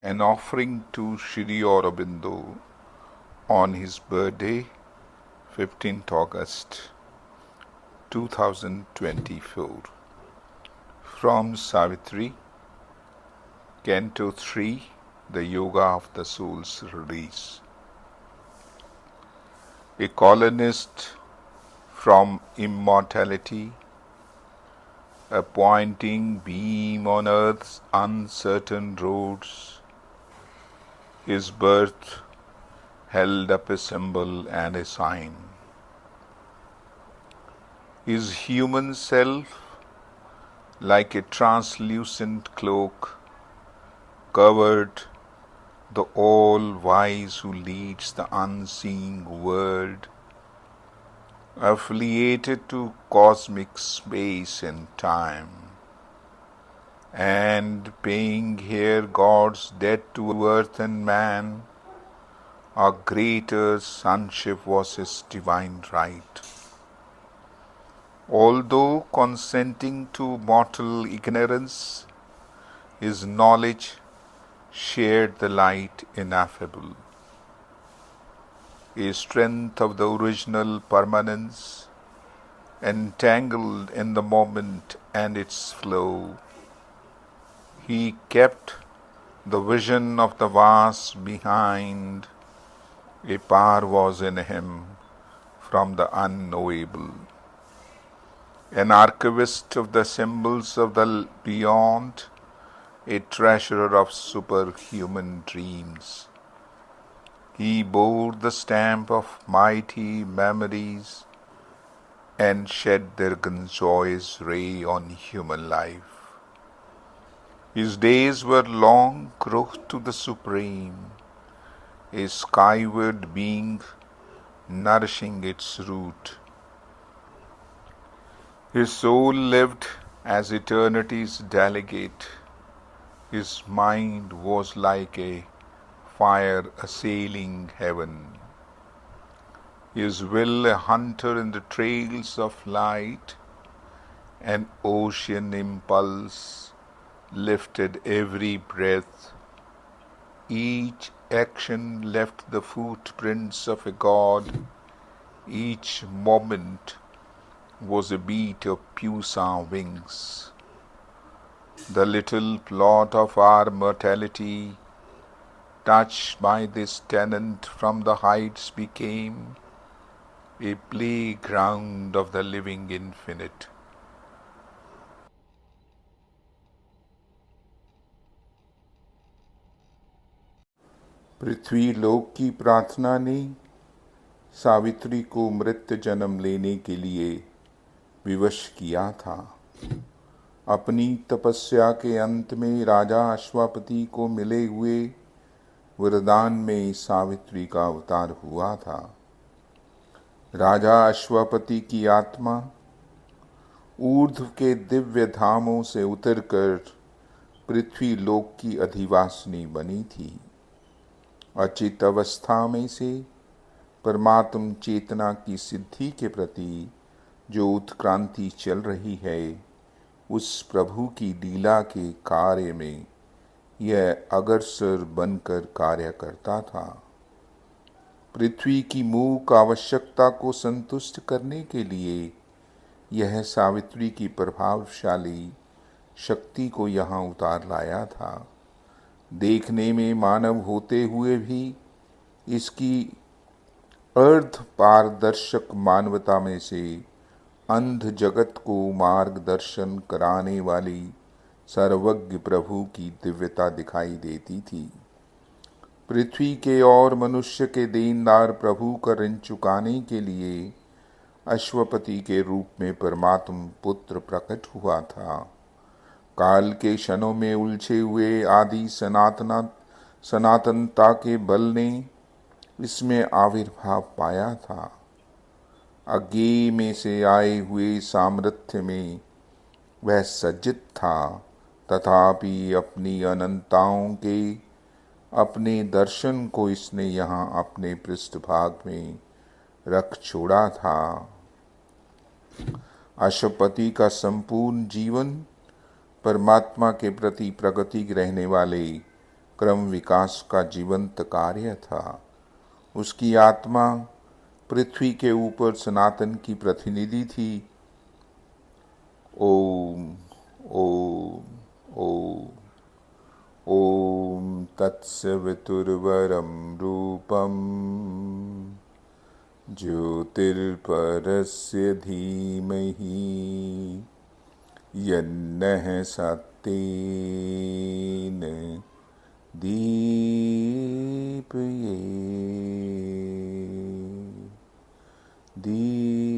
An offering to Shri Aurobindo on his birthday, 15th August 2024. From Savitri, Canto 3, The Yoga of the Soul's Release. A colonist from immortality, a pointing beam on earth's uncertain roads, his birth held up a symbol and a sign. His human self, like a translucent cloak, covered the all-wise who leads the unseen world, affiliated to cosmic space and time, and paying here God's debt to earth and man, a greater sonship was his divine right. Although consenting to mortal ignorance, his knowledge shared the light ineffable, a strength of the original permanence, entangled in the moment and its flow. He kept the vision of the vast behind. A power was in him from the unknowable, an archivist of the symbols of the beyond, a treasurer of superhuman dreams. He bore the stamp of mighty memories and shed their joyous ray on human life. His days were long growth to the supreme, a skyward being nourishing its root. His soul lived as eternity's delegate. His mind was like a fire assailing heaven. His will a hunter in the trails of light, an ocean impulse lifted every breath. Each action left the footprints of a god. Each moment was a beat of puissant wings. The little plot of our mortality, touched by this tenant from the heights, became a playground of the living infinite. पृथ्वी लोक की प्रार्थना ने सावित्री को मृत्यु जन्म लेने के लिए विवश किया था। अपनी तपस्या के अंत में राजा अश्वापति को मिले हुए वरदान में सावित्री का अवतार हुआ था। राजा अश्वापति की आत्मा ऊर्ध्व के दिव्य धामों से उतरकर पृथ्वी लोक की अधिवासिनी बनी थी। अचित अवस्था में से परमात्म चेतना की सिद्धि के प्रति जो उत्क्रांति चल रही है, उस प्रभु की लीला के कार्य में यह अग्रसर बनकर कार्य करता था। पृथ्वी की मूक आवश्यकता को संतुष्ट करने के लिए यह सावित्री की प्रभावशाली शक्ति को यहाँ उतार लाया था। देखने में मानव होते हुए भी इसकी अर्ध पारदर्शक मानवता में से अंध जगत को मार्गदर्शन कराने वाली सर्वज्ञ प्रभु की दिव्यता दिखाई देती थी। पृथ्वी के और मनुष्य के देनदार प्रभु का ऋण चुकाने के लिए अश्वपति के रूप में परमात्म पुत्र प्रकट हुआ था। काल के क्षणों में उलझे हुए आदि सनातनता के बल ने इसमें आविर्भाव पाया था। अज्ञेय में से आए हुए सामर्थ्य में वह सज्जित था, तथापि अपनी अनंताओं के अपने दर्शन को इसने यहाँ अपने पृष्ठभाग में रख छोड़ा था। अश्वपति का संपूर्ण जीवन परमात्मा के प्रति प्रगति रहने वाले क्रम विकास का जीवंत कार्य था। उसकी आत्मा पृथ्वी के ऊपर सनातन की प्रतिनिधि थी। ओम ओम ओम ओम तत्सवितुर्वरं रूपम ज्योतिर्परस्य धीमहि यन्नः सत्येन दीपये दीपये।